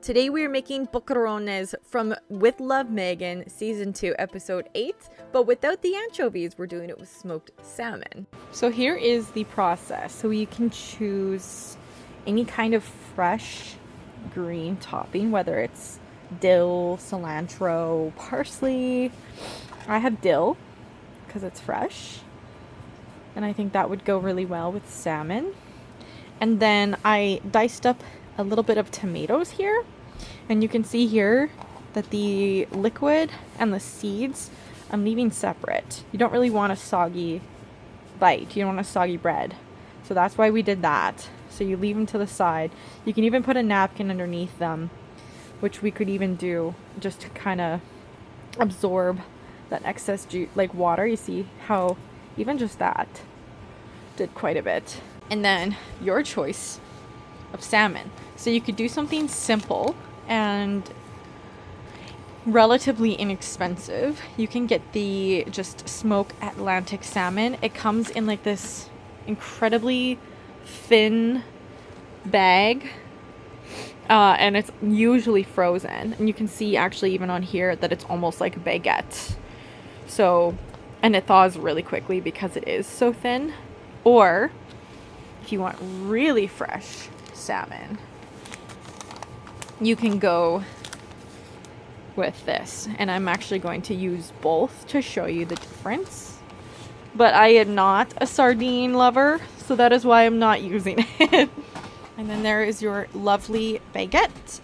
Today we are making Boquerones from With Love Meghan Season 2 Episode 8, but without the anchovies, we're doing it with smoked salmon. So here is the process. So you can choose any kind of fresh green topping, whether it's dill, cilantro, parsley. I have dill because it's fresh, and I think that would go really well with salmon. And then I diced up a little bit of tomatoes here, and you can see here that the liquid and the seeds I'm leaving separate. You don't really want a soggy bite, you don't want a soggy bread, so that's why we did that. So you leave them to the side. You can even put a napkin underneath them, which we could even do just to kind of absorb that excess like water. You see how even just that did quite a bit. And then your choice of salmon. So you could do something simple and relatively inexpensive. You can get the just smoked Atlantic salmon. It comes in like this incredibly thin bag, and it's usually frozen. And you can see actually even on here that it's almost like a baguette. So, and it thaws really quickly because it is so thin. Or if you want really fresh salmon, you can go with this, and I'm actually going to use both to show you the difference. But I am not a sardine lover, so that is why I'm not using it. And then there is your lovely baguette.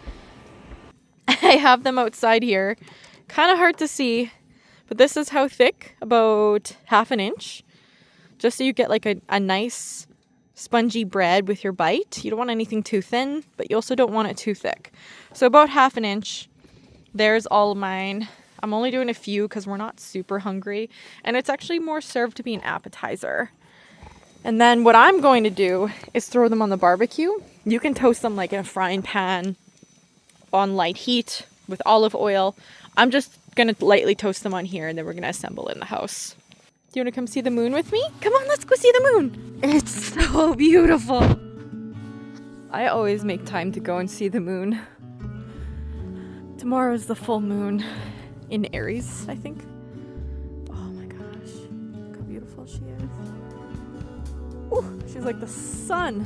I have them outside here, kind of hard to see, but this is how thick, about ½ an inch, just so you get like a nice spongy bread with your bite. You don't want anything too thin, but you also don't want it too thick. So about ½ an inch. There's all of mine. I'm only doing a few because we're not super hungry, and it's actually more served to be an appetizer. And then what I'm going to do is throw them on the barbecue. You can toast them like in a frying pan on light heat with olive oil. I'm just going to lightly toast them on here, and then we're going to assemble in the house. Do you want to come see the moon with me? Come on, let's go see the moon. It's so beautiful. I always make time to go and see the moon. Tomorrow is the full moon in Aries, I think. Oh my gosh, look how beautiful she is. Ooh, she's like the sun.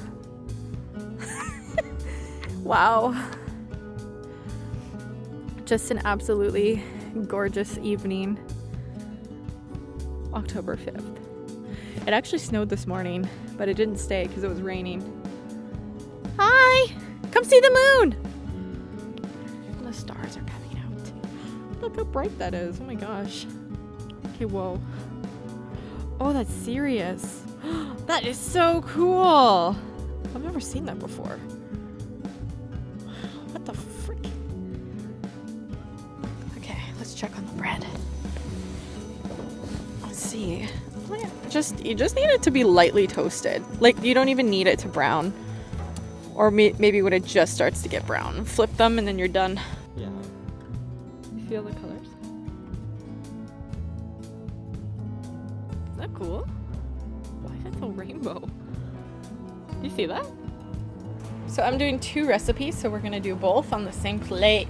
Wow. Just an absolutely gorgeous evening. October 5th. It actually snowed this morning, but it didn't stay because it was raining. Hi! Come see the moon! The stars are coming out. Look how bright that is. Oh my gosh. Okay, whoa. Oh, that's serious. That is so cool. I've never seen that before. What the frick? Okay, let's check on the bread. Let's see. You just need it to be lightly toasted. Like, you don't even need it to brown. Or maybe when it just starts to get brown. Flip them and then you're done. Yeah. You feel the colors? Is that cool? Why is it so rainbow? You see that? So I'm doing 2 recipes, so we're gonna do both on the same plate.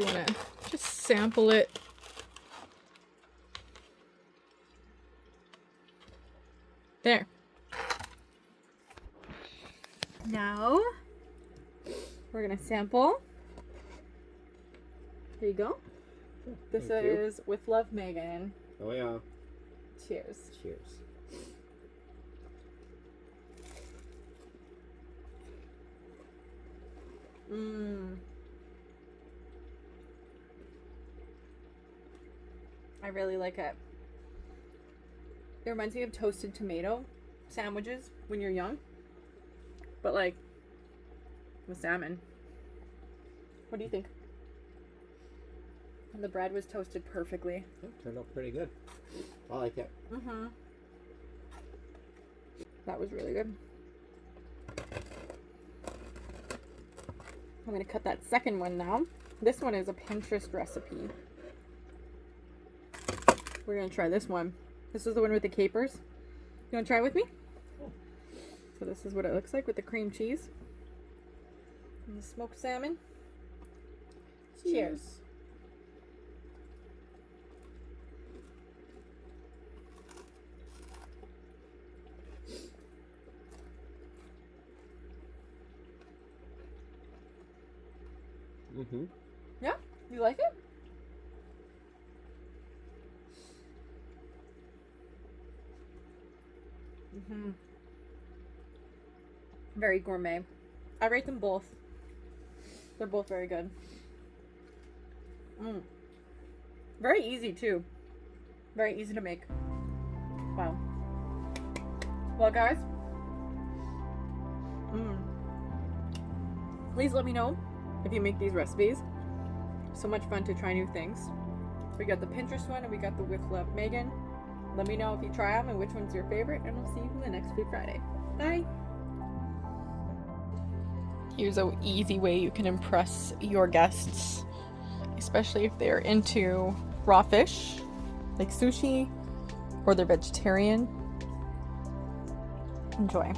you want to just sample it. There. Now, we're going to sample. There you go. This is With Love, Meghan. Oh, yeah. Cheers. Cheers. I really like it. It reminds me of toasted tomato sandwiches when you're young, but like with salmon. What do you think? And the bread was toasted perfectly. It turned out pretty good. I like it. That was really good. I'm going to cut that second one now. This one is a Pinterest recipe. We're going to try this one. This is the one with the capers. You want to try it with me? So this is what it looks like with the cream cheese and the smoked salmon. Cheers. Yeah? You like it? Very gourmet. I rate them both. They're both very good. Very easy too. Very easy to make. Wow. Well, guys, please let me know if you make these recipes. So much fun to try new things. We got the Pinterest one and we got the With Love Meghan. Let me know if you try them and which one's your favorite, and we'll see you in the next Food Friday. Bye! Here's an easy way you can impress your guests, especially if they're into raw fish, like sushi, or they're vegetarian. Enjoy.